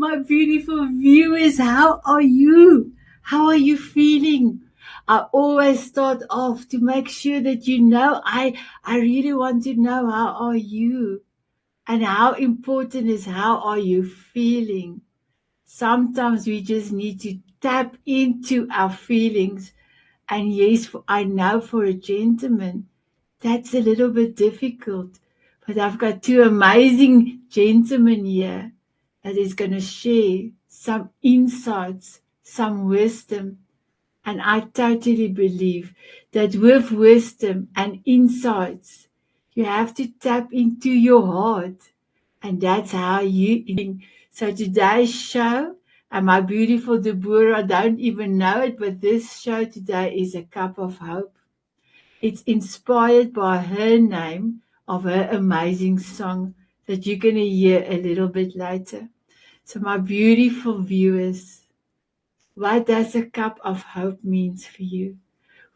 My beautiful viewers, how are you? How are you feeling? I always start off to make sure that you know. I really want to know, how are you? And how important is, how are you feeling? Sometimes we just need to tap into our feelings. And yes, I know for a gentleman, that's a little bit difficult. But I've got two amazing gentlemen here that is going to share some insights, some wisdom. And I totally believe that with wisdom and insights, you have to tap into your heart. And that's how you. So today's show, and my beautiful Deborah, I don't even know it, but this show today is a cup of hope. It's inspired by her name of her amazing song that you're going to hear a little bit later. So my beautiful viewers, what does a cup of hope means for you?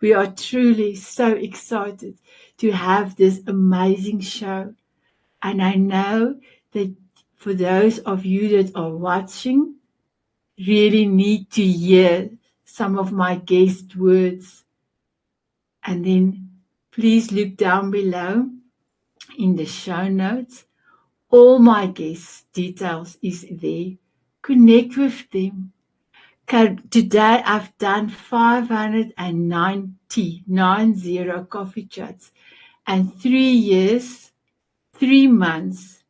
We are truly so excited to have this amazing show. And I know that for those of you that are watching, really need to hear some of my guest words. And then please look down below in the show notes. All my guest details is there. Connect with them. Today I've done 590 coffee chats, and 3 years, 3 months,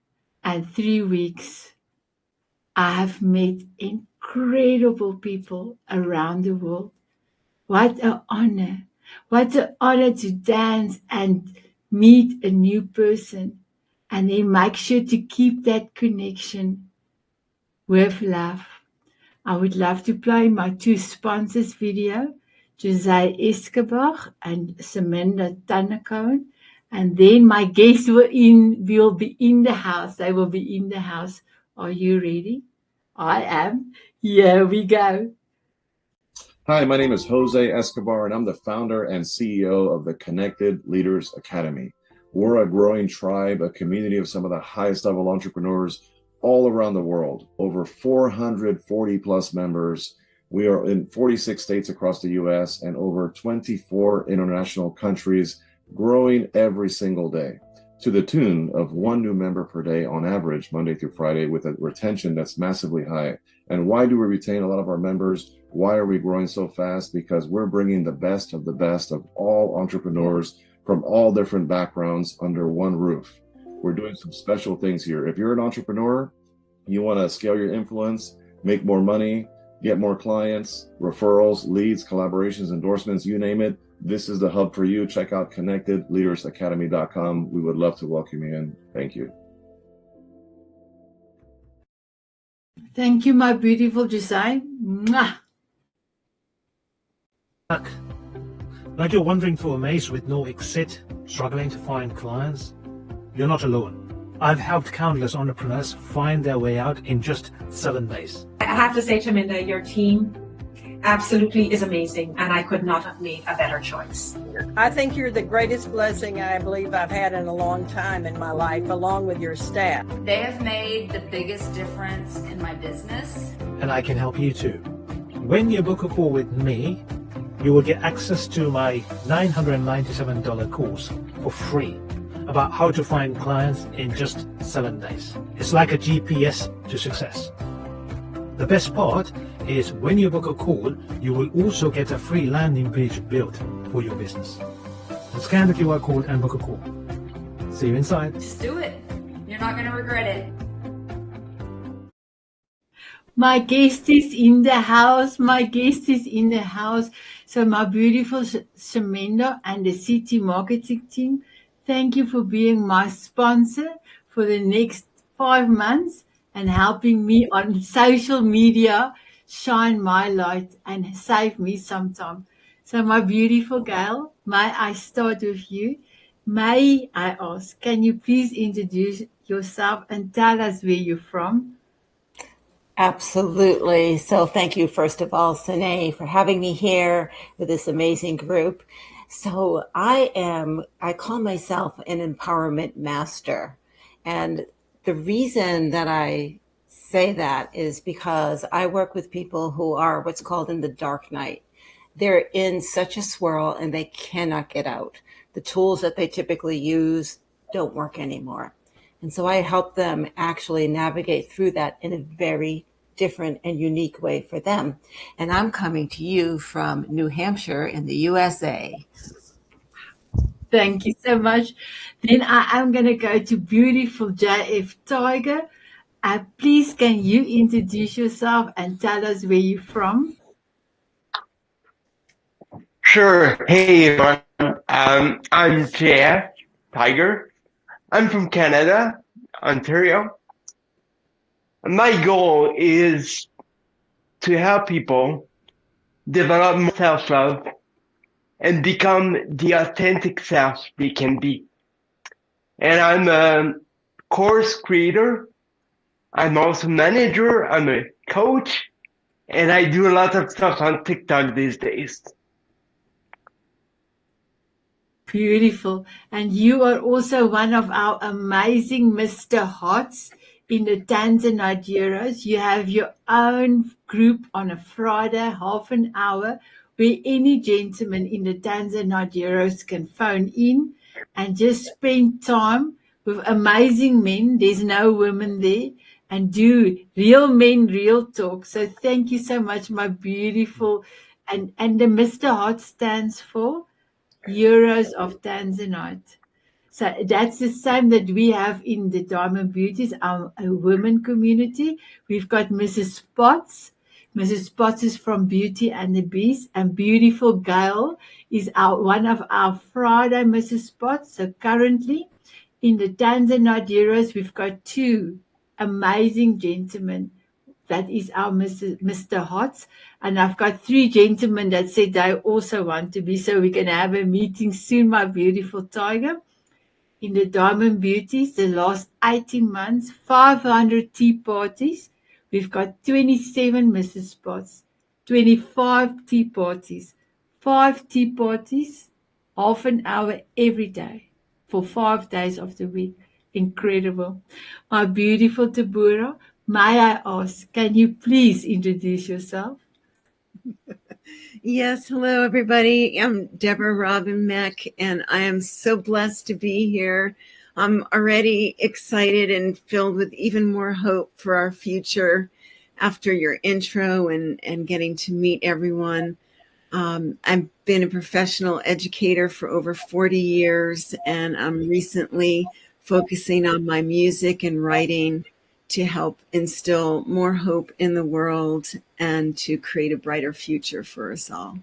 and 3 weeks. I have met incredible people around the world. What an honor. What an honor to dance and meet a new person, and then make sure to keep that connection with love. I would love to play my two sponsors video, Jose Escobar and Samantha Tannekowen. And then my guests will be in the house. They will be in the house. Are you ready? I am. Here we go. Hi, my name is Jose Escobar, and I'm the founder and CEO of the Connected Leaders Academy. We're a growing tribe, a community of some of the highest level entrepreneurs all around the world, over 440 plus members. We are in 46 states across the US and over 24 international countries, growing every single day to the tune of 1 new member per day on average, Monday through Friday, with a retention that's massively high. And why do we retain a lot of our members? Why are we growing so fast? Because we're bringing the best of all entrepreneurs from all different backgrounds under one roof. We're doing some special things here. If you're an entrepreneur, you want to scale your influence, make more money, get more clients, referrals, leads, collaborations, endorsements, you name it, this is the hub for you. Check out connectedleadersacademy.com. We would love to welcome you in. Thank you. Thank you, my beautiful Jose. Mwah. Like you're wandering through a maze with no exit, struggling to find clients? You're not alone. I've helped countless entrepreneurs find their way out in just 7 days. I have to say, Chaminda, your team absolutely is amazing, and I could not have made a better choice. I think you're the greatest blessing I believe I've had in a long time in my life, along with your staff. They have made the biggest difference in my business. And I can help you too. When you book a call with me, you will get access to my $997 course for free about how to find clients in just 7 days. It's like a GPS to success. The best part is when you book a call, you will also get a free landing page built for your business. Scan the QR code and book a call. See you inside. Just do it. You're not going to regret it. My guest is in the house. My guest is in the house. So my beautiful Samantha and the City Marketing team, thank you for being my sponsor for the next 5 months and helping me on social media shine my light and save me some time. So my beautiful girl, may I start with you? May I ask, can you please introduce yourself and tell us where you're from? Absolutely. So thank you, first of all, Sanet, for having me here with this amazing group. So I call myself an empowerment master. And the reason that I say that is because I work with people who are what's called in the dark night. They're in such a swirl and they cannot get out. The tools that they typically use don't work anymore. And so I help them actually navigate through that in a very different and unique way for them. And I'm coming to you from New Hampshire in the USA. Thank you so much. Then I am going to go to beautiful JF Tiger. Please, can you introduce yourself and tell us where you're from? Sure. Hey, everyone. I'm JF Tiger. I'm from Canada, Ontario. My goal is to help people develop more self-love and become the authentic self they can be. And I'm a course creator. I'm also manager. I'm a coach. And I do a lot of stuff on TikTok these days. Beautiful. And you are also one of our amazing Mr. Hots in the Tanzanite Heroes. You have your own group on a Friday, half an hour, where any gentleman in the Tanzanite Heroes can phone in and just spend time with amazing men. There's no women there. And do real men, real talk. So thank you so much, my beautiful. And the Mr. Hot stands for Euros of Tanzanite. So that's the same that we have in the Diamond Beauties, our women community. We've got Mrs. Spots. Mrs. Spots is from Beauty and the Beast, and Beautiful Gail is one of our Friday Mrs. Spots. So currently in the Tanzanite Heroes, we've got two amazing gentlemen. That is our Mr. Hots. And I've got three gentlemen that said they also want to be. So we're going to have a meeting soon, my beautiful Tiger. In the Diamond Beauties, the last 18 months, 500 tea parties. We've got 27 Mrs. Spots, 25 tea parties, 5 tea parties, half an hour every day for 5 days of the week. Incredible. My beautiful Deborah, may I ask, can you please introduce yourself? Yes, hello everybody. I'm Deborah Robin Mech, and I am so blessed to be here. I'm already excited and filled with even more hope for our future after your intro and getting to meet everyone. I've been a professional educator for over 40 years, and I'm recently focusing on my music and writing to help instill more hope in the world and to create a brighter future for us all.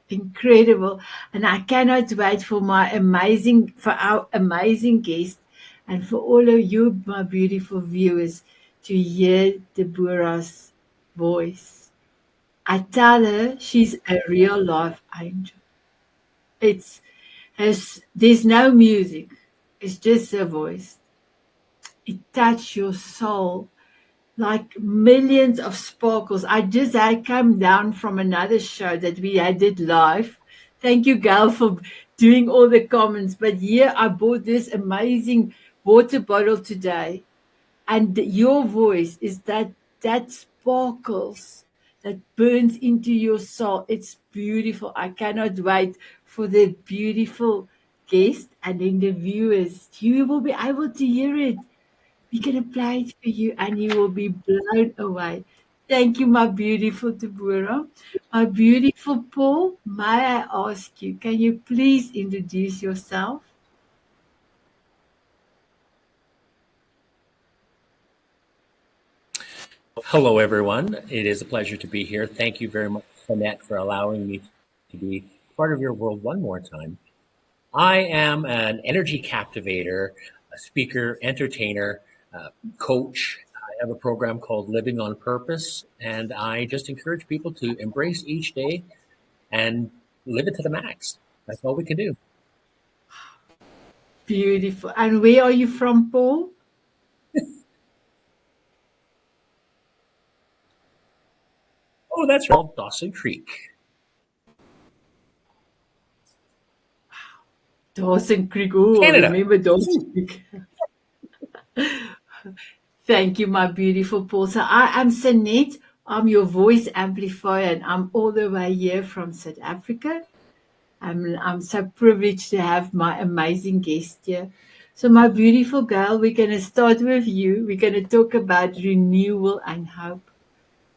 Incredible. And I cannot wait for our amazing guest and for all of you, my beautiful viewers, to hear Deborah's voice. I tell her she's a real life angel. There's no music. It's just her voice. It touched your soul like millions of sparkles. I come down from another show that we did live. Thank you, Gail, for doing all the comments. But here I bought this amazing water bottle today. And your voice is that sparkles that burns into your soul. It's beautiful. I cannot wait for the beautiful guest and then the viewers. You will be able to hear it. We're going to play it for you and you will be blown away. Thank you, my beautiful Deborah. My beautiful Paul, may I ask you, can you please introduce yourself? Hello, everyone. It is a pleasure to be here. Thank you very much, Sanet, for allowing me to be part of your world one more time. I am an energy captivator, a speaker, entertainer, coach. I have a program called Living on Purpose, and I just encourage people to embrace each day and live it to the max. That's all we can do. Beautiful. And where are you from, Paul? Oh, that's right. Dawson Creek. Dawson Creek. Oh, Canada. remember Dawson Creek. Thank you, my beautiful Paul. So I am Sanet. I'm your voice amplifier, and I'm all the way here from South Africa. I'm so privileged to have my amazing guest here. So, my beautiful girl, we're going to start with you. We're going to talk about renewal and hope.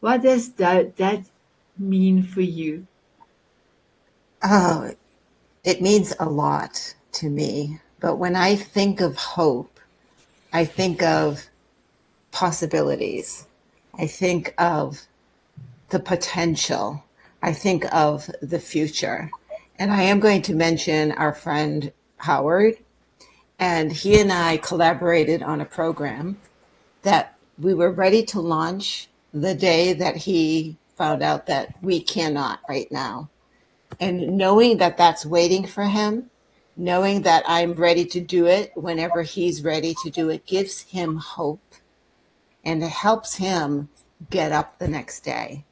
What does that mean for you? Oh, it means a lot to me. But when I think of hope, I think of possibilities. I think of the potential. I think of the future. And I am going to mention our friend Howard. And he and I collaborated on a program that we were ready to launch the day that he found out that we cannot right now. And knowing that that's waiting for him, knowing that I'm ready to do it whenever he's ready to do it, gives him hope, and it helps him get up the next day.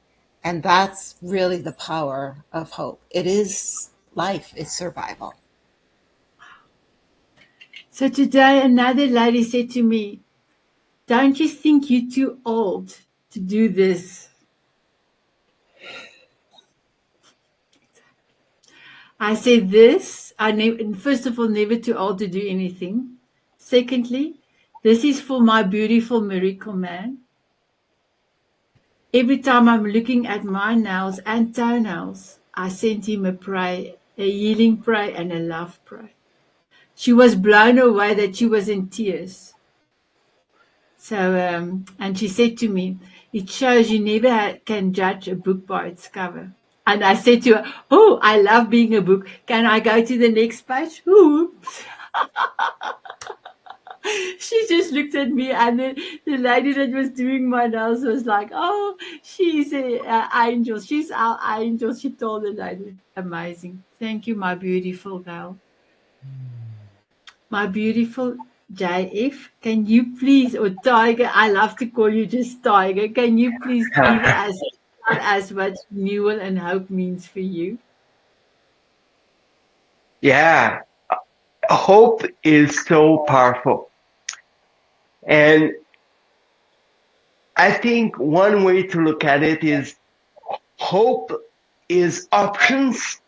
And that's really the power of hope. It is life, it's survival. So today another lady said to me, don't you think you're too old to do this? I said this, first of all, never too old to do anything. Secondly, this is for my beautiful miracle man. Every time I'm looking at my nails and toenails, I send him a prayer, a healing prayer and a love prayer. She was blown away that she was in tears. So, and she said to me, it shows you never can judge a book by its cover. And I said to her, oh, I love being a book. Can I go to the next page? Ooh. She just looked at me, and the lady that was doing my nails was like, oh, she's an angel. She's our angel. She told the lady. Amazing. Thank you, my beautiful girl. My beautiful JF, can you please, or Tiger, I love to call you just Tiger, can you please give us what renewal and hope means for you? Yeah, hope is so powerful. And I think one way to look at it is hope is options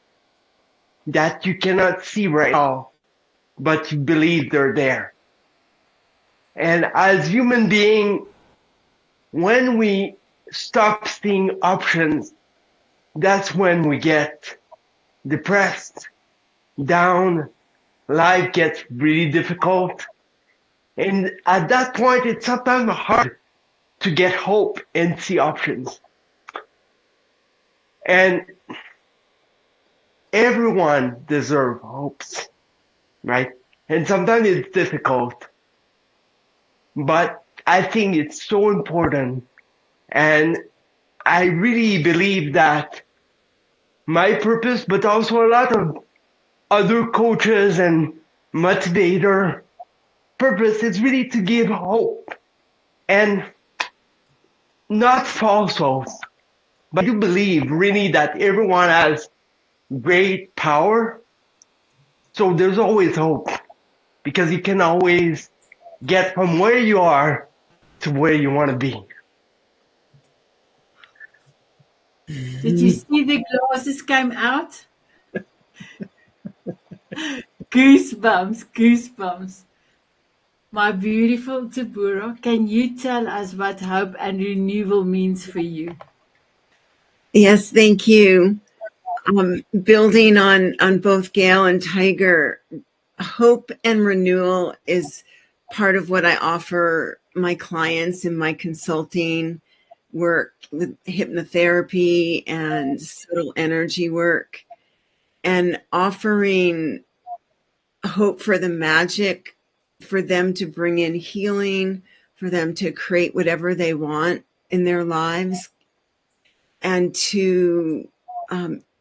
that you cannot see right now, but you believe they're there. And as human beings, when we stop seeing options, that's when we get depressed, down, life gets really difficult. And at that point, it's sometimes hard to get hope and see options. And everyone deserves hopes, right? And sometimes it's difficult. But I think it's so important. And I really believe that my purpose, but also a lot of other coaches and motivator purpose is really to give hope and not false hope, but you believe really that everyone has great power. So there's always hope because you can always get from where you are to where you want to be. Did you see the glasses came out? Goosebumps, goosebumps. My beautiful Deborah, can you tell us what hope and renewal means for you? Yes, thank you. Building on both Gail and Tiger, hope and renewal is part of what I offer my clients in my consulting work with hypnotherapy and subtle energy work, and offering hope for the magic, for them to bring in healing, for them to create whatever they want in their lives, and to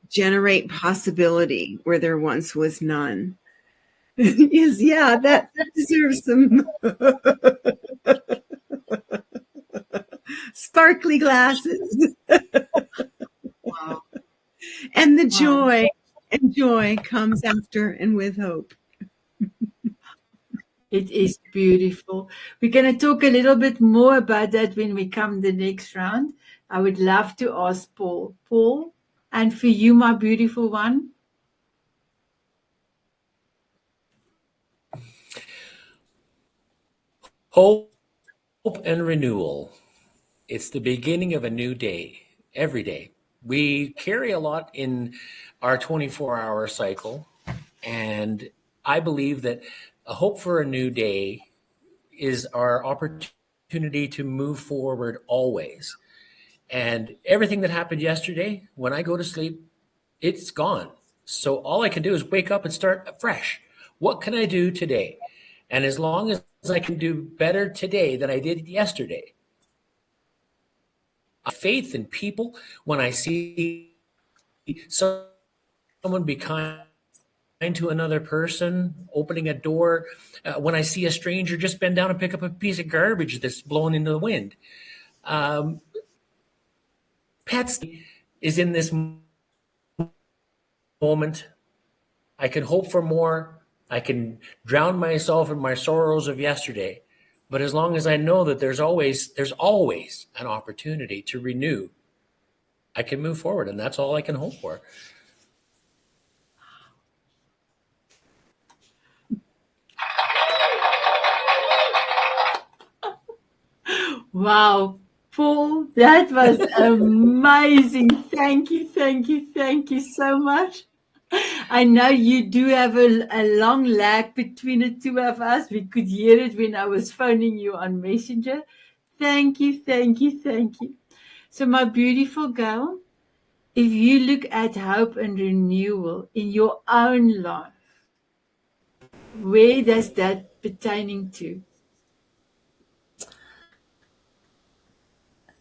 generate possibility where there once was none. Yes, yeah, that deserves some sparkly glasses. Wow. And the joy comes after and with hope. It is beautiful. We're going to talk a little bit more about that when we come the next round. I would love to ask Paul. Paul, and for you, my beautiful one. Hope and renewal. It's the beginning of a new day, every day. We carry a lot in our 24-hour cycle, and I believe that a hope for a new day is our opportunity to move forward always. And everything that happened yesterday, when I go to sleep, it's gone. So all I can do is wake up and start fresh. What can I do today? And as long as I can do better today than I did yesterday, faith in people, when I see someone be kind to another person, opening a door, when I see a stranger just bend down and pick up a piece of garbage that's blown into the wind. Pets is in this moment. I can hope for more. I can drown myself in my sorrows of yesterday. But as long as I know that there's always an opportunity to renew, I can move forward, and that's all I can hope for. Wow, Paul, that was amazing. Thank you so much. I know you do have a long lag between the two of us. We could hear it when I was phoning you on Messenger. Thank you. So, my beautiful girl, if you look at hope and renewal in your own life, where does that pertaining to?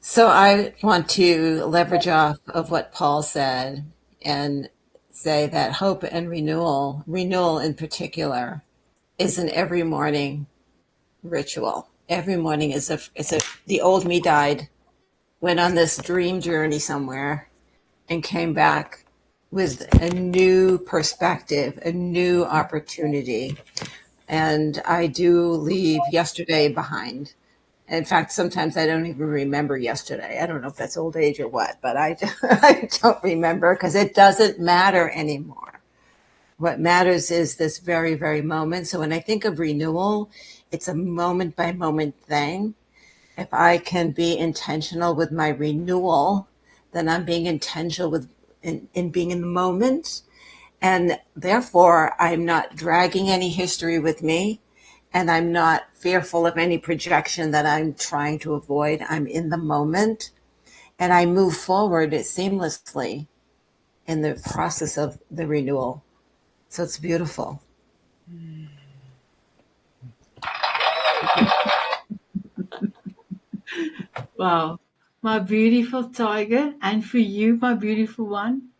So I want to leverage off of what Paul said and say that hope and renewal in particular, is an every morning ritual. Every morning is the old me died, went on this dream journey somewhere, and came back with a new perspective, a new opportunity. And I do leave yesterday behind. In fact, sometimes I don't even remember yesterday. I don't know if that's old age or what, but I don't remember because it doesn't matter anymore. What matters is this very, very moment. So when I think of renewal, it's a moment by moment thing. If I can be intentional with my renewal, then I'm being intentional in being in the moment. And therefore, I'm not dragging any history with me. And I'm not fearful of any projection that I'm trying to avoid. I'm in the moment, and I move forward seamlessly in the process of the renewal. So it's beautiful. Wow, my beautiful Tiger, and for you, my beautiful one.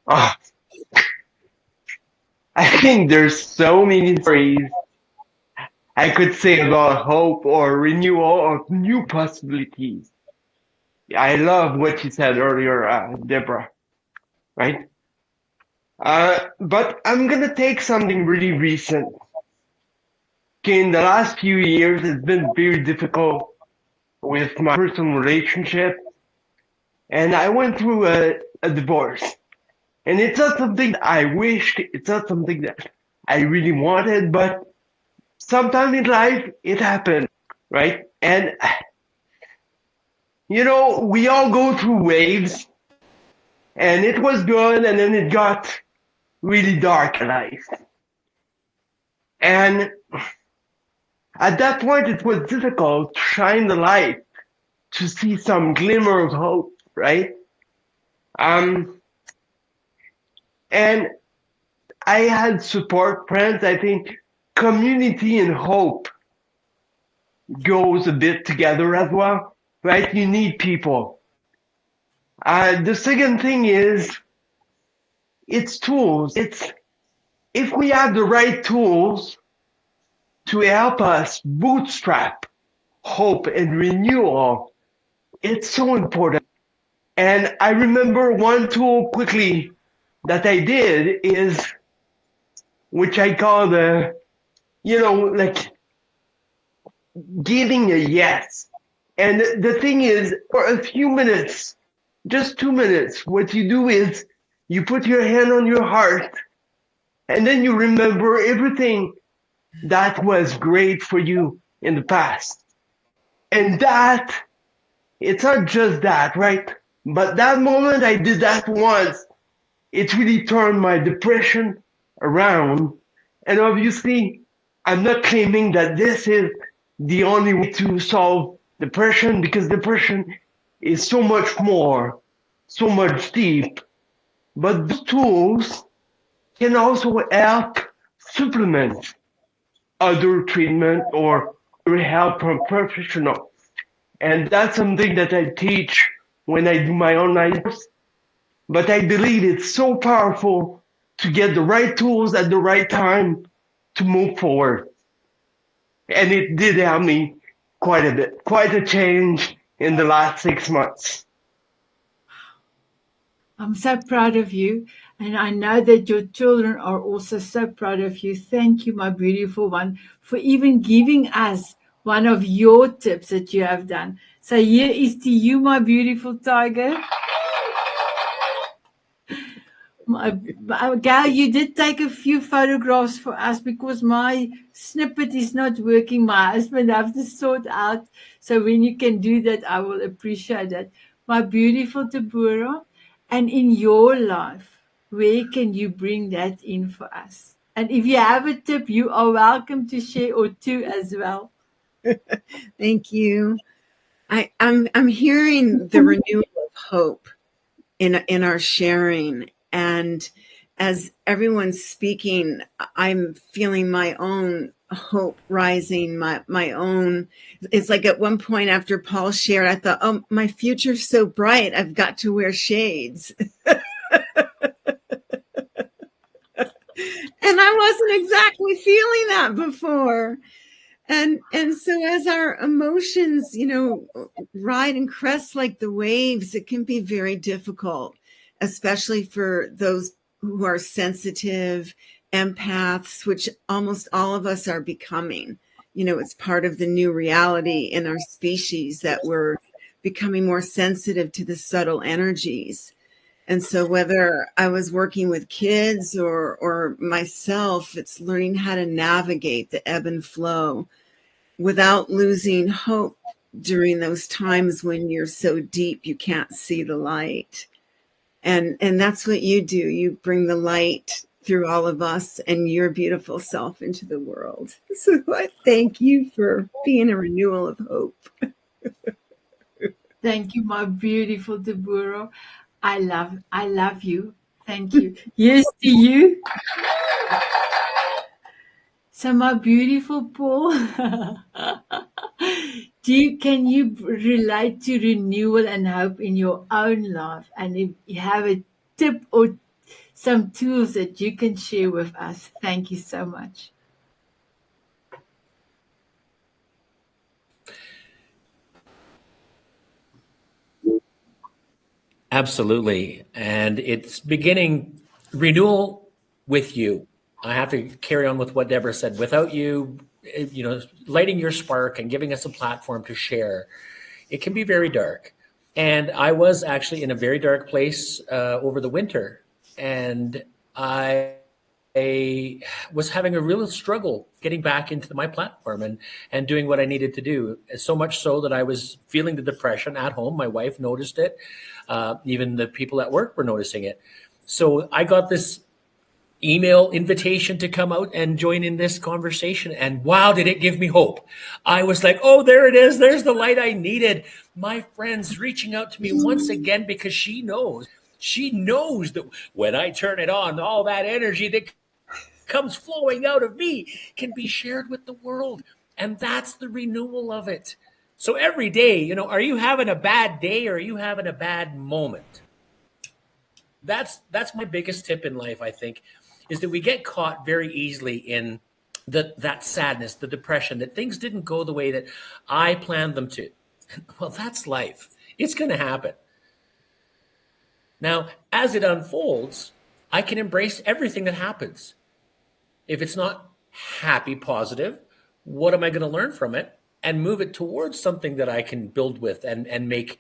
Oh, I think there's so many stories I could say about hope or renewal of new possibilities. I love what you said earlier, Deborah, right? But I'm gonna take something really recent. Okay, in the last few years, it's been very difficult with my personal relationship, and I went through a divorce. And it's not something that I wished, it's not something that I really wanted, but sometime in life, it happened, right? And, you know, we all go through waves, and it was good, and then it got really dark in life. And at that point, it was difficult to shine the light, to see some glimmer of hope, right? And I had support friends. I think community and hope goes a bit together as well, right? You need people. The second thing is it's tools. It's if we have the right tools to help us bootstrap hope and renewal, it's so important. And I remember one tool quickly that I did is which I call like giving a yes. And the thing is, for a few minutes, just 2 minutes, what you do is you put your hand on your heart and then you remember everything that was great for you in the past. And that, it's not just that, right? But that moment I did that once, it really turned my depression around. And obviously, I'm not claiming that this is the only way to solve depression, because depression is so much more, so much deep. But those tools can also help supplement other treatment or help from professionals. And that's something that I teach when I do my online course. But I believe it's so powerful to get the right tools at the right time to move forward. And it did help me quite a bit, quite a change in the last 6 months. I'm so proud of you. And I know that your children are also so proud of you. Thank you, my beautiful one, for even giving us one of your tips that you have done. So here is to you, my beautiful tiger. Gal, you did take a few photographs for us because my snippet is not working. My husband have to sort out. So when you can do that, I will appreciate that. My beautiful Deborah, and in your life, where can you bring that in for us? And if you have a tip, you are welcome to share, or two as well. Thank you. I'm hearing the renewal of hope in our sharing, and as everyone's speaking, I'm feeling my own hope rising, my own. It's like at one point after Paul shared, I thought, oh, my future's so bright, I've got to wear shades. And I wasn't exactly feeling that before. And so as our emotions, ride and crest like the waves, it can be very difficult, especially for those who are sensitive, empaths, which almost all of us are becoming. It's part of the new reality in our species that we're becoming more sensitive to the subtle energies. And so whether I was working with kids or myself, it's learning how to navigate the ebb and flow without losing hope during those times when you're so deep you can't see the light. And that's what you do. You bring the light through all of us and your beautiful self into the world. So I thank you for being a renewal of hope. Thank you, my beautiful Deborah. I love you. Thank you. Yes, to you. So, my beautiful Paul, can you relate to renewal and hope in your own life? And if you have a tip or some tools that you can share with us, thank you so much. Absolutely. And it's beginning renewal with you. I have to carry on with what Deborah said. Without you, lighting your spark and giving us a platform to share, it can be very dark. And I was actually in a very dark place over the winter. And I was having a real struggle getting back into my platform and doing what I needed to do. So much so that I was feeling the depression at home. My wife noticed it. Even the people at work were noticing it. So I got this email invitation to come out and join in this conversation. And wow, did it give me hope. I was like, oh, there it is. There's the light I needed. My friend's reaching out to me once again because she knows that when I turn it on, all that energy that comes flowing out of me can be shared with the world. And that's the renewal of it. So every day, are you having a bad day or are you having a bad moment? That's my biggest tip in life, I think, is that we get caught very easily in that sadness, the depression, that things didn't go the way that I planned them to. Well, that's life. It's going to happen. Now, as it unfolds, I can embrace everything that happens. If it's not happy, positive, what am I going to learn from it and move it towards something that I can build with and make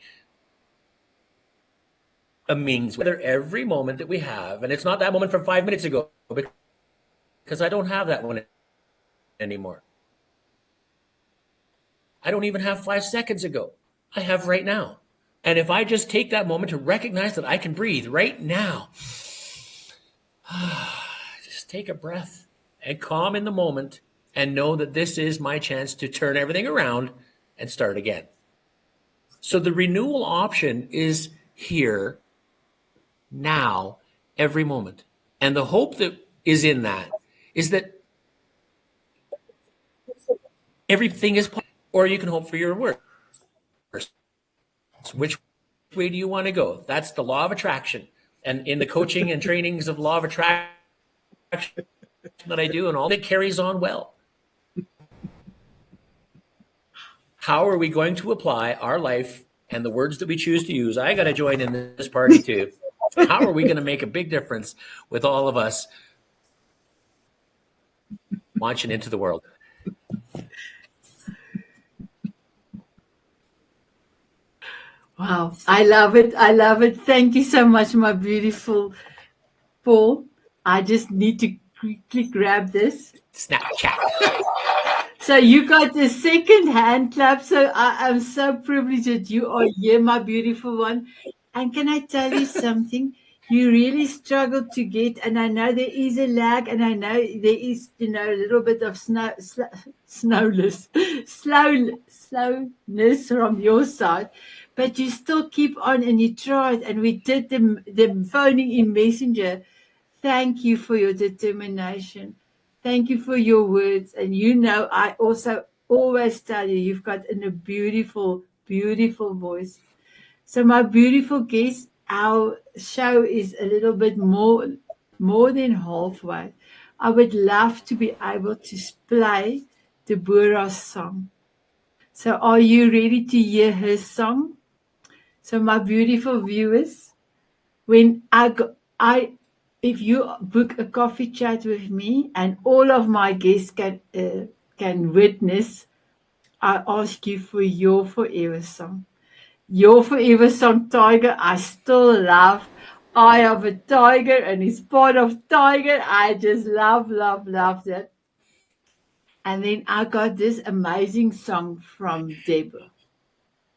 a means with every moment that we have. And it's not that moment from 5 minutes ago, because I don't have that one anymore. I don't even have 5 seconds ago. I have right now. And if I just take that moment to recognize that I can breathe right now, just take a breath and calm in the moment and know that this is my chance to turn everything around and start again. So the renewal option is here, now, every moment. And the hope that is in that is that everything is possible, or you can hope for your worst. Which way do you want to go? That's the law of attraction. And in the coaching and trainings of law of attraction that I do and all, it carries on well. How are we going to apply our life and the words that we choose to use? I got to join in this party too. How are we going to make a big difference with all of us launching into the world? Wow, I love it. I love it. Thank you so much, my beautiful Paul. I just need to quickly grab this. Snapchat. So you got the second hand clap. So I am so privileged that you are here, my beautiful one. And can I tell you something? You really struggled to get, and I know there is a lag, and I know there is, a little bit of slowness from your side, but you still keep on and you tried, and we did the phoning in Messenger. Thank you for your determination. Thank you for your words. And I also always tell you, you've got a beautiful, beautiful voice. So my beautiful guests, our show is a little bit more than halfway. I would love to be able to play Deborah's song. So are you ready to hear her song? So my beautiful viewers, when if you book a coffee chat with me, and all of my guests can witness, I ask you for your forever song. Your forever song, Tiger, I still love. I have a tiger and he's part of Tiger. I just love, love, love that. And then I got this amazing song from Deborah.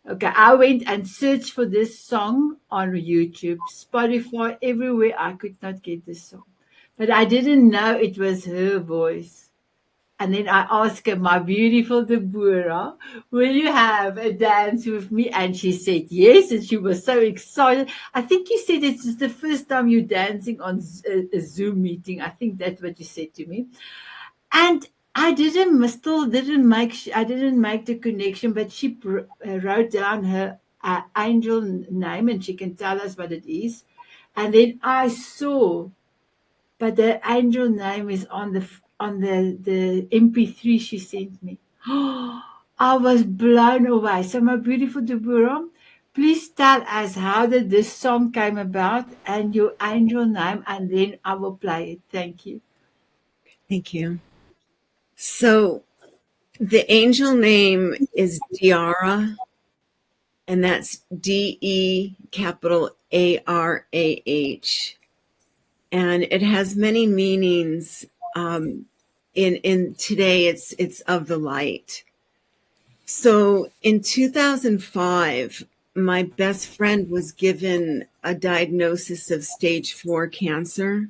Okay, I went and searched for this song on YouTube, Spotify, everywhere. I could not get this song. But I didn't know it was her voice. And then I asked her, my beautiful Deborah, will you have a dance with me? And she said yes, and she was so excited. I think you said it's the first time you're dancing on a Zoom meeting. I think that's what you said to me. And I didn't make the connection, but she wrote down her angel name, and she can tell us what it is. And then I saw, but the angel name is on the MP3 she sent me. I was blown away. So my beautiful Deborah, please tell us how did this song came about and your angel name, and then I will play it. Thank you. Thank you. So the angel name is Diara, and that's DE capital ARAH. And it has many meanings. In today, it's of the light. So in 2005, my best friend was given a diagnosis of stage 4 cancer.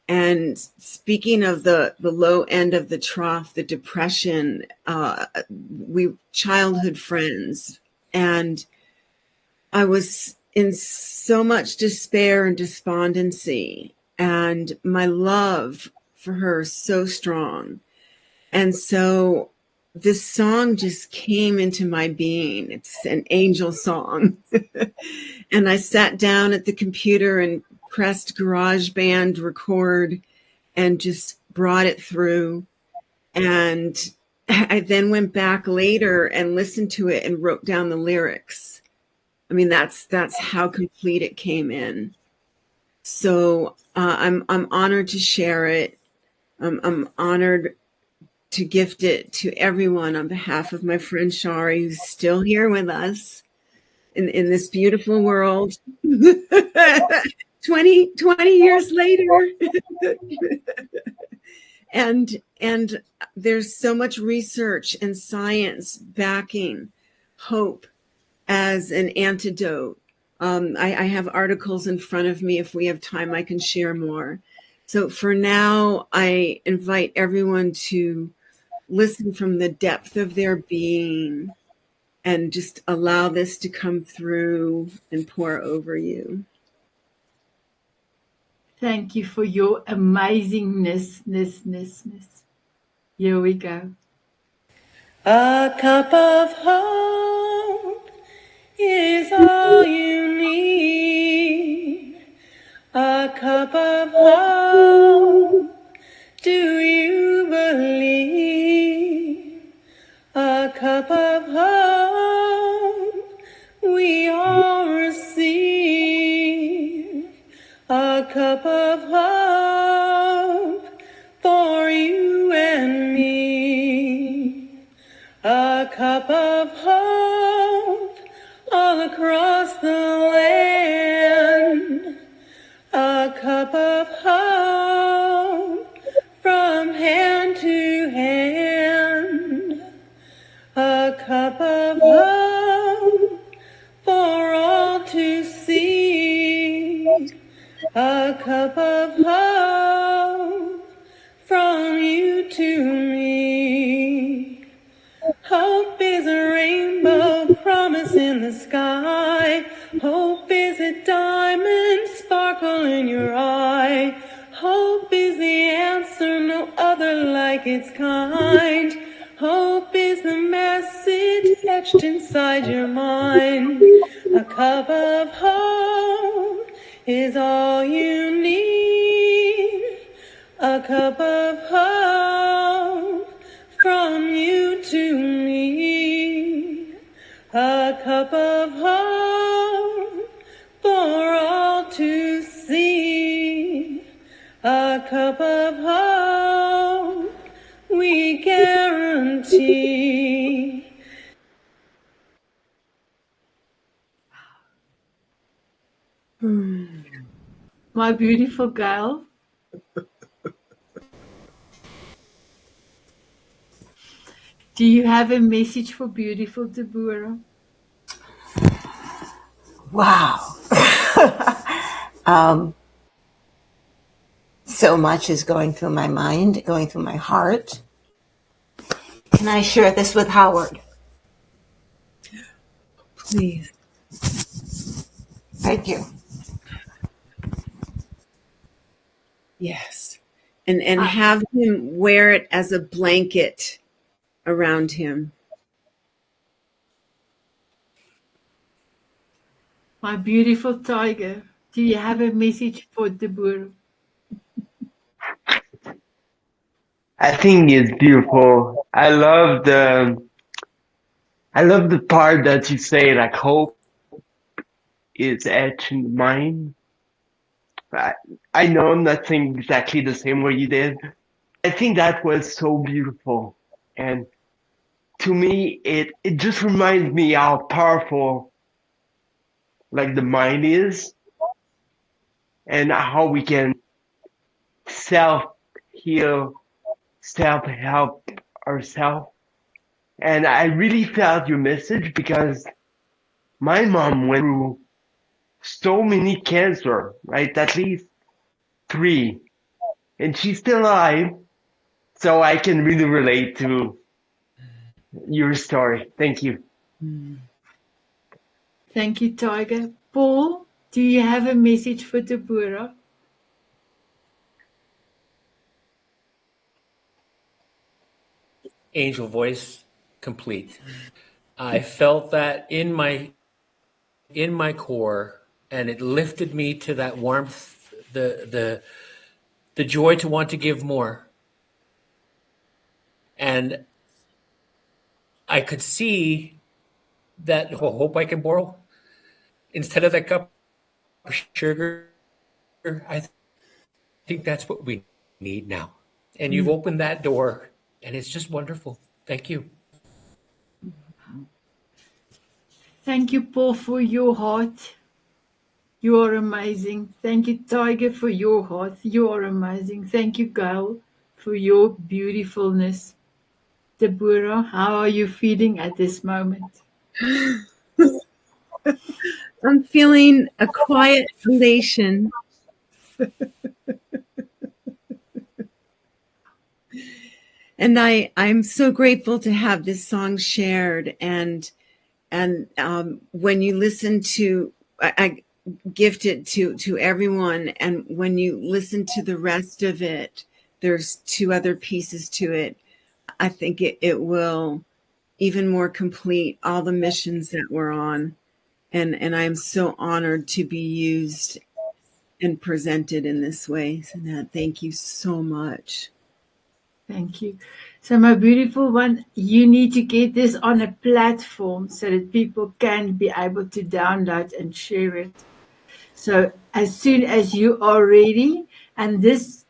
And speaking of the low end of the trough, the depression, we childhood friends, and I was in so much despair and despondency, and my love for her so strong. And so this song just came into my being. It's an angel song. And I sat down at the computer and pressed GarageBand record and just brought it through. And I then went back later and listened to it and wrote down the lyrics. I mean, that's how complete it came in. So I'm honored to share it. I'm honored to gift it to everyone on behalf of my friend Shari, who's still here with us in this beautiful world. 20 years later. And there's so much research and science backing hope as an antidote. I have articles in front of me. If we have time, I can share more. So for now, I invite everyone to listen from the depth of their being and just allow this to come through and pour over you. Thank you for your amazingness. Here we go. A cup of hope is all you need. A cup of hope. Do you believe? A cup of hope we all receive. A cup of hope for you and me. A cup of hope all across the land. A cup of hope from hand to hand. A cup of hope for all to see. A cup of hope from you to me. Hope is a rainbow promise in the sky. Hope is a diamond sparkle in your eye. Hope is the answer, no other like its kind. Hope is the message etched inside your mind. A cup of hope is all you need. A cup of hope from you to me. A cup of hope for all to see. A cup of hope we guarantee. My beautiful girl. Do you have a message for beautiful Deborah? Wow. So much is going through my mind, going through my heart. Can I share this with Howard? Please. Thank you. Yes. And have him wear it as a blanket around him. My beautiful Tiger, do you have a message for Deborah? I think it's beautiful. I love the part that you say, like, hope is etched in the mind. I know I'm not saying exactly the same way you did. I think that was so beautiful. And to me, it just reminds me how powerful, like, the mind is, and how we can self-heal, self-help ourselves. And I really felt your message because my mom went through so many cancer, right? At least 3. And she's still alive. So I can really relate to your story. Thank you. Thank you, Tiger. Paul, do you have a message for Deborah? Angel voice complete. I felt that in my core, and it lifted me to that warmth, the joy to want to give more. And I could see that hope I can borrow instead of that cup of sugar. I think that's what we need now. And you've opened that door, and it's just wonderful. Thank you. Thank you, Paul, for your heart. You are amazing. Thank you, Tiger, for your heart. You are amazing. Thank you, Gail, for your beautifulness. Deborah, how are you feeling at this moment? I'm feeling a quiet elation. And I'm so grateful to have this song shared. And when you listen to, I gift it to everyone. And when you listen to the rest of it, there's 2 other pieces to it. I think it will even more complete all the missions that we're on. And I'm so honored to be used and presented in this way. Sanet, thank you so much. Thank you. So, my beautiful one, you need to get this on a platform so that people can be able to download and share it. So, as soon as you are ready, and this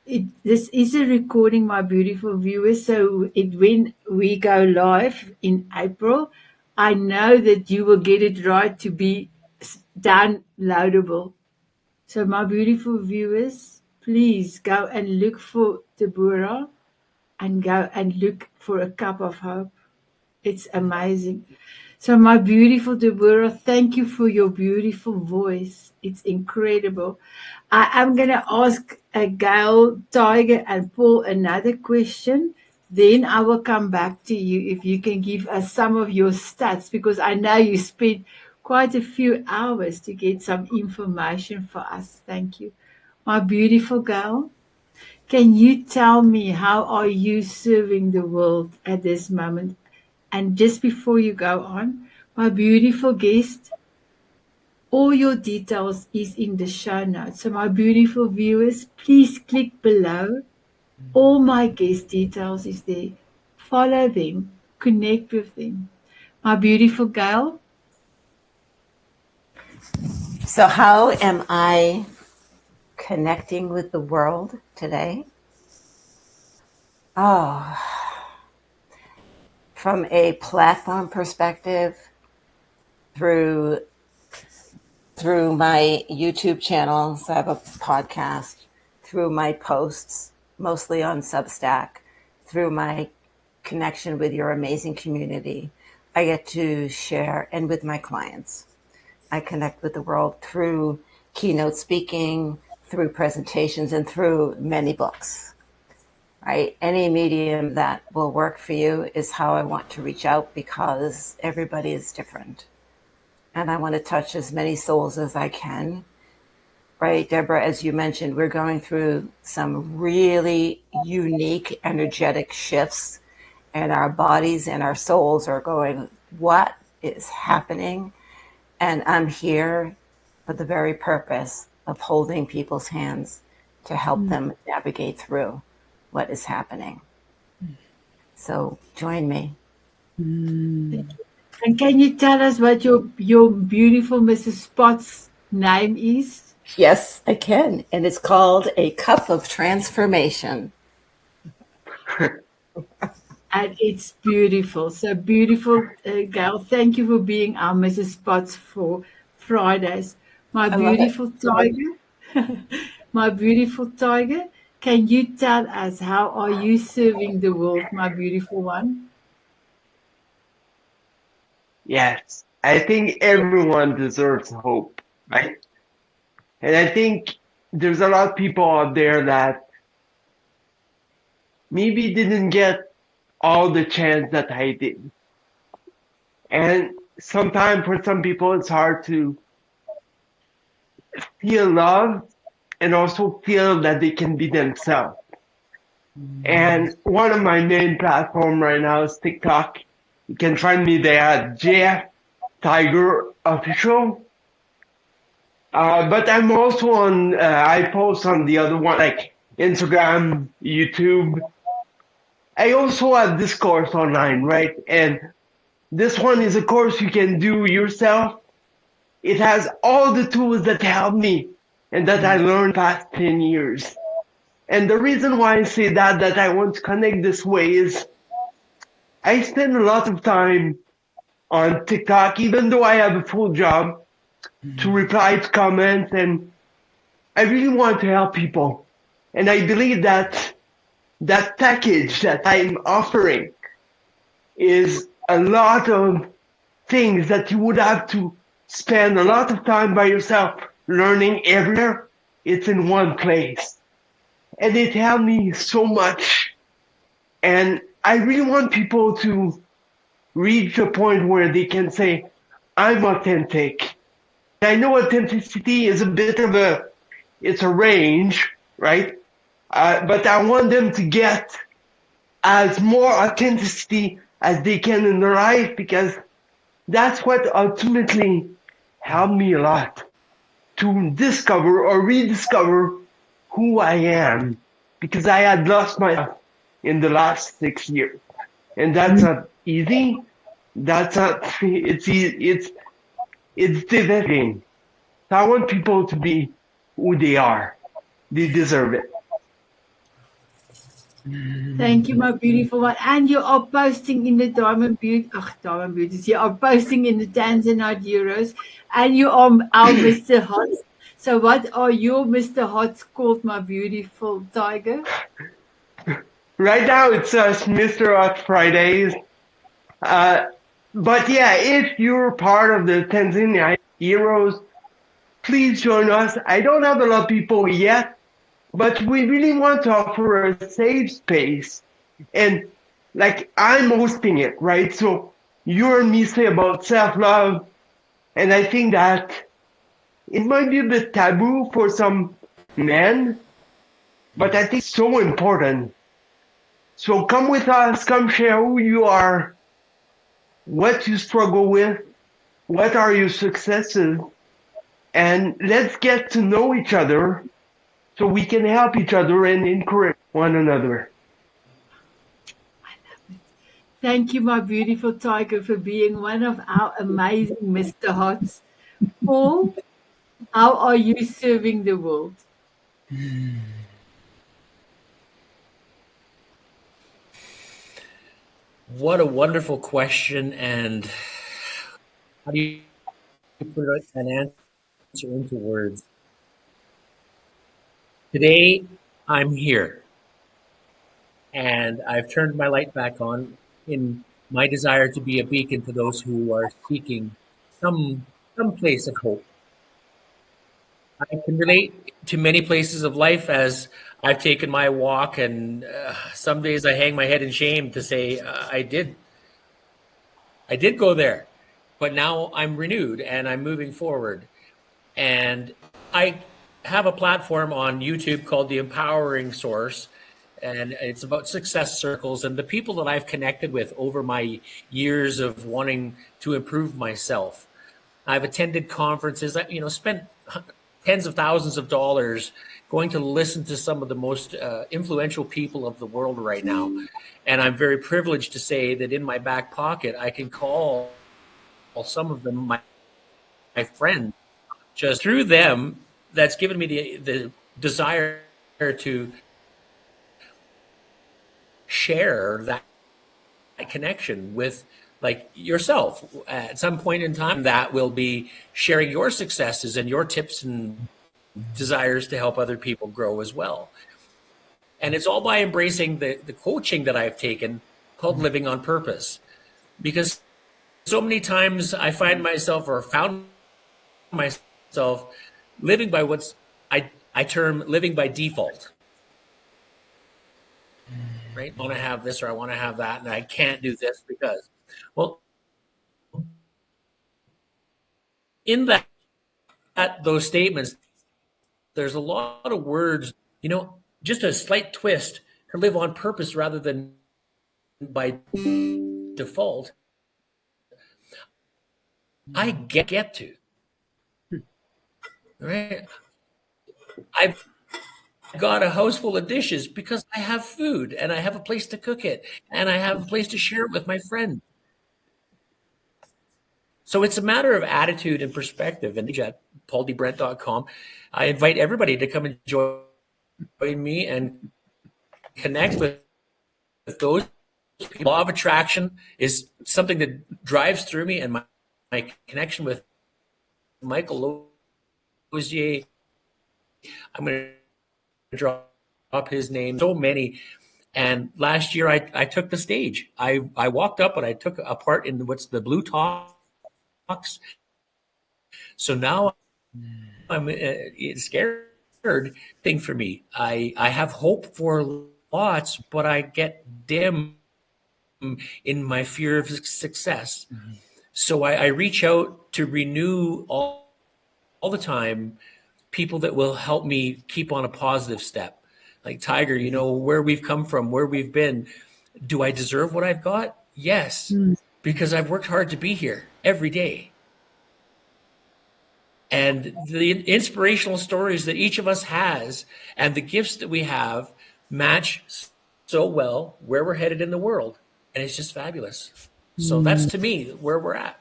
is a recording, my beautiful viewers. So, when we go live in April, I know that you will get it right to be downloadable. So, my beautiful viewers, please go and look for Deborah and go and look for a cup of hope. It's amazing. So, my beautiful Deborah, thank you for your beautiful voice. It's incredible. I am going to ask Gail, Tiger, and Paul another question. Then I will come back to you if you can give us some of your stats, because I know you spent quite a few hours to get some information for us. Thank you. My beautiful Gail, can you tell me how are you serving the world at this moment? And just before you go on, my beautiful guest, all your details is in the show notes. So my beautiful viewers, please click below. All my guest details is there. Follow them, connect with them. My beautiful Gail. So, how am I connecting with the world today? Oh, from a platform perspective, through my YouTube channels, I have a podcast, through my posts, mostly on Substack, through my connection with your amazing community, I get to share, and with my clients, I connect with the world through keynote speaking, through presentations, and through many books. Right? Any medium that will work for you is how I want to reach out, because everybody is different. And I want to touch as many souls as I can. Right, Deborah, as you mentioned, we're going through some really unique energetic shifts, and our bodies and our souls are going, what is happening? And I'm here for the very purpose of holding people's hands to help them navigate through what is happening. So join me. And can you tell us what your beautiful Mrs. Spot's name is? Yes, I can. And it's called A Cup of Transformation. And it's beautiful. So beautiful, Gail. Thank you for being our Mrs. Spots for Fridays. My beautiful Tiger. My beautiful Tiger. Can you tell us how are you serving the world, my beautiful one? Yes, I think everyone deserves hope, right? And I think there's a lot of people out there that maybe didn't get all the chance that I did. And sometimes for some people, it's hard to feel loved and also feel that they can be themselves. And one of my main platforms right now is TikTok. You can find me there at JF Tiger Official. But I'm also on, I post on the other one, like Instagram, YouTube. I also have this course online, right? And this one is a course you can do yourself. It has all the tools that help me and that I learned past 10 years. And the reason why I say that I want to connect this way is I spend a lot of time on TikTok, even though I have a full job, to reply to comments, and I really want to help people. And I believe that that package that I'm offering is a lot of things that you would have to spend a lot of time by yourself learning everywhere. It's in one place. And it helped me so much. And I really want people to reach a point where they can say, I'm authentic. I know authenticity is a bit of it's a range, right? But I want them to get as more authenticity as they can in their life, because that's what ultimately helped me a lot to discover or rediscover who I am, because I had lost myself in the last 6 years. And that's not easy. That's not, it's devastating. So I want people to be who they are. They deserve it. Thank you, my beautiful one. And you are posting in the Diamond Beauties. You are posting in the Tanzanite Euros, and you are our Mr. Hot. So, what are your Mr. Hots called, my beautiful Tiger? Right now, it's Mr. Hot Fridays. But yeah, if you're part of the Tanzania Heroes, please join us. I don't have a lot of people yet, but we really want to offer a safe space. And like, I'm hosting it, right? So you and me say about self-love, and I think that it might be a bit taboo for some men, but I think it's so important. So come with us, come share who you are, what you struggle with, what are your successes, and let's get to know each other so we can help each other and encourage one another. Thank you, my beautiful Tiger, for being one of our amazing Mr. Hots. Paul, how are you serving the world? What a wonderful question. And how do you put an answer into words? Today, I'm here. And I've turned my light back on in my desire to be a beacon to those who are seeking some place of hope. I can relate to many places of life as I've taken my walk, and some days I hang my head in shame to say I did go there, but now I'm renewed and I'm moving forward. And I have a platform on YouTube called The Empowering Source, and it's about success circles and the people that I've connected with over my years of wanting to improve myself. I've attended conferences, spent tens of thousands of dollars going to listen to some of the most influential people of the world right now. And I'm very privileged to say that in my back pocket, I can call some of them my friends. Just through them, that's given me the desire to share that connection with like yourself at some point in time. That will be sharing your successes and your tips and desires to help other people grow as well. And it's all by embracing the coaching that I've taken called Living on Purpose. Because so many times I find myself or found myself living by what's I term living by default. Right? I want to have this or I want to have that, and I can't do this because, well, in those statements, there's a lot of words, just a slight twist to live on purpose rather than by default. I get to. Right? I've got a house full of dishes because I have food and I have a place to cook it and I have a place to share it with my friends. So it's a matter of attitude and perspective. And at pauldbrent.com, I invite everybody to come and join me and connect with those people. Law of attraction is something that drives through me, and my connection with Michael Lozier, I'm going to drop his name, so many. And last year I took the stage. I walked up and I took a part in what's the Blue Talks. So now I'm scared thing for me. I have hope for lots, but I get dim in my fear of success. Mm-hmm. So I reach out to renew all the time people that will help me keep on a positive step. Like Tiger, you know, where we've come from, where we've been. Do I deserve what I've got? Yes, because I've worked hard to be here every day. And the inspirational stories that each of us has and the gifts that we have match so well where we're headed in the world. And it's just fabulous. So that's, to me, where we're at.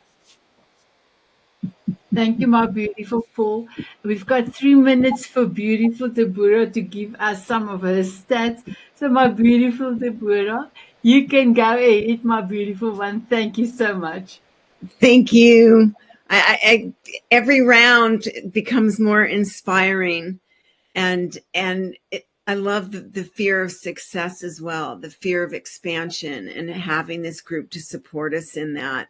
Thank you, my beautiful Paul. We've got 3 minutes for beautiful Deborah to give us some of her stats. So, my beautiful Deborah, you can go ahead, my beautiful one. Thank you so much. Thank you. Every round becomes more inspiring, and I love the fear of success as well, the fear of expansion, and having this group to support us in that.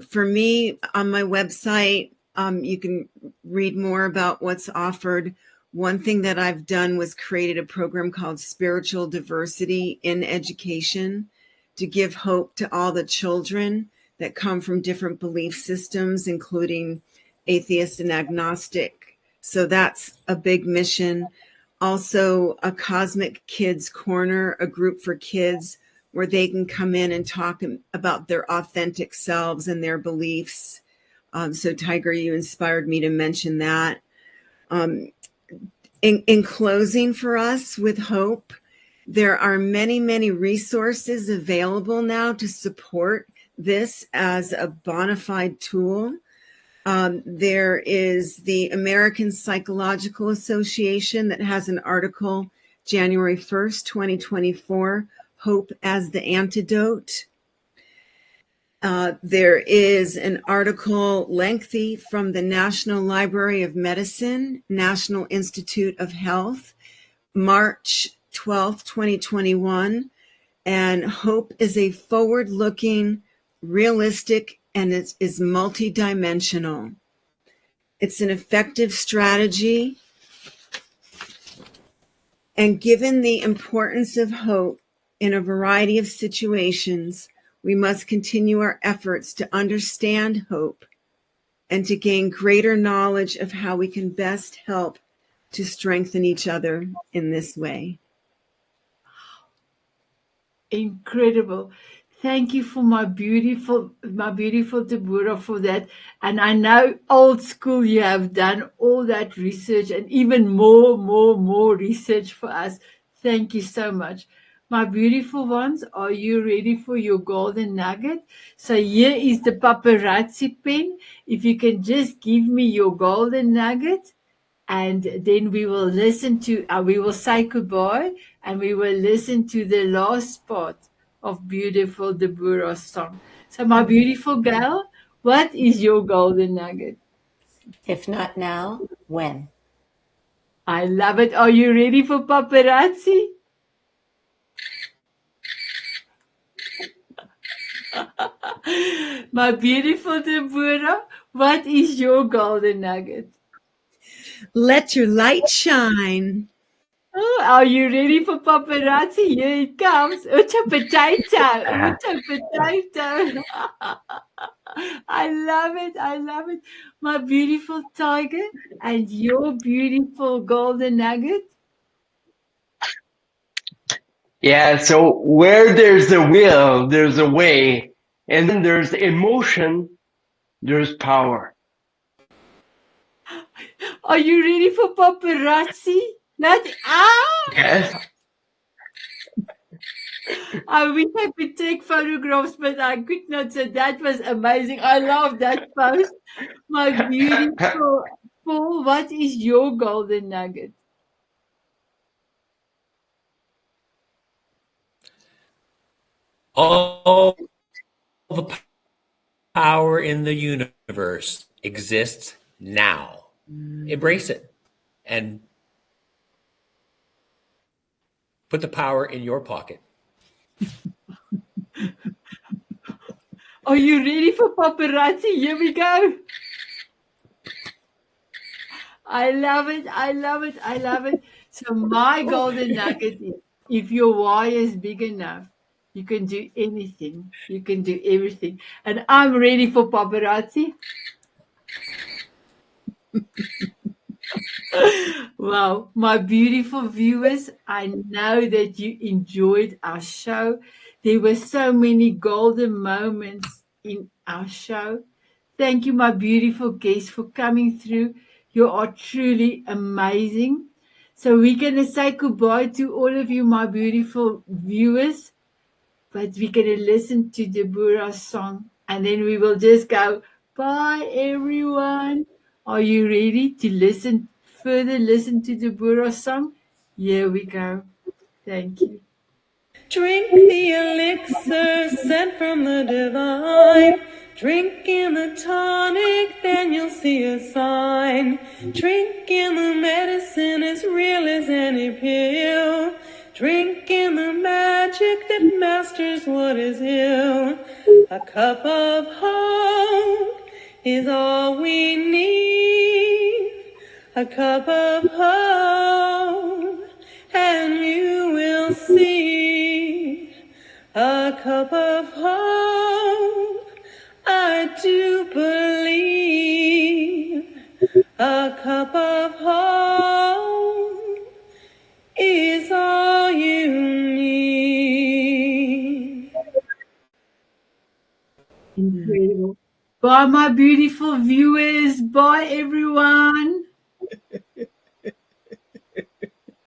For me, on my website, you can read more about what's offered. One thing that I've done was created a program called Spiritual Diversity in Education to give hope to all the children that come from different belief systems, including atheist and agnostic. So that's a big mission. Also, a Cosmic Kids Corner, a group for kids where they can come in and talk about their authentic selves and their beliefs. So Tiger, you inspired me to mention that. In closing for us with hope, there are many, many resources available now to support this as a bona fide tool. There is the American Psychological Association that has an article, January 1st, 2024, Hope as the Antidote. There is an article lengthy from the National Library of Medicine, National Institute of Health, March 12th, 2021. And hope is a forward-looking, realistic, and it is multidimensional. It's an effective strategy. And given the importance of hope in a variety of situations, we must continue our efforts to understand hope and to gain greater knowledge of how we can best help to strengthen each other in this way. Incredible. Thank you for my beautiful Deborah for that. And I know old school, you have done all that research and even more research for us. Thank you so much. My beautiful ones, are you ready for your golden nugget? So here is the paparazzi pen. If you can just give me your golden nugget, and then we will listen to, we will say goodbye, and we will listen to the last part of beautiful Deborah's song. So my beautiful girl, what is your golden nugget? If not now, when? I love it. Are you ready for paparazzi? My beautiful Deborah, what is your golden nugget? Let your light shine. Oh, are you ready for paparazzi? Here it comes. Uta potato. Uta potato. I love it. I love it. My beautiful Tiger and your beautiful golden nugget. Yeah, so where there's a will, there's a way. And then there's emotion, there's power. Are you ready for paparazzi? Yes. I wish I could take photographs, but I could not. So that was amazing. I love that post. My beautiful Paul, what is your golden nugget? All the power in the universe exists now. Embrace it and put the power in your pocket. Are you ready for paparazzi? Here we go. I love it. I love it. I love it. So my golden nugget is if your why is big enough, you can do anything. You can do everything. And I'm ready for paparazzi. Wow, my beautiful viewers, I know that you enjoyed our show. There were so many golden moments in our show. Thank you, my beautiful guests, for coming through. You are truly amazing. So we're going to say goodbye to all of you, my beautiful viewers, but we're going to listen to Deborah's song and then we will just go, bye, everyone. Are you ready to listen to Deborah's song? Here we go. Thank you. Drink the elixir sent from the divine. Drink in the tonic, then you'll see a sign. Drink in the medicine as real as any pill. Drink in the magic that masters what is ill. A cup of hope is all we need. A cup of hope, and you will see. A cup of hope, I do believe. A cup of hope is all you need. Incredible. Bye, my beautiful viewers. Bye, everyone.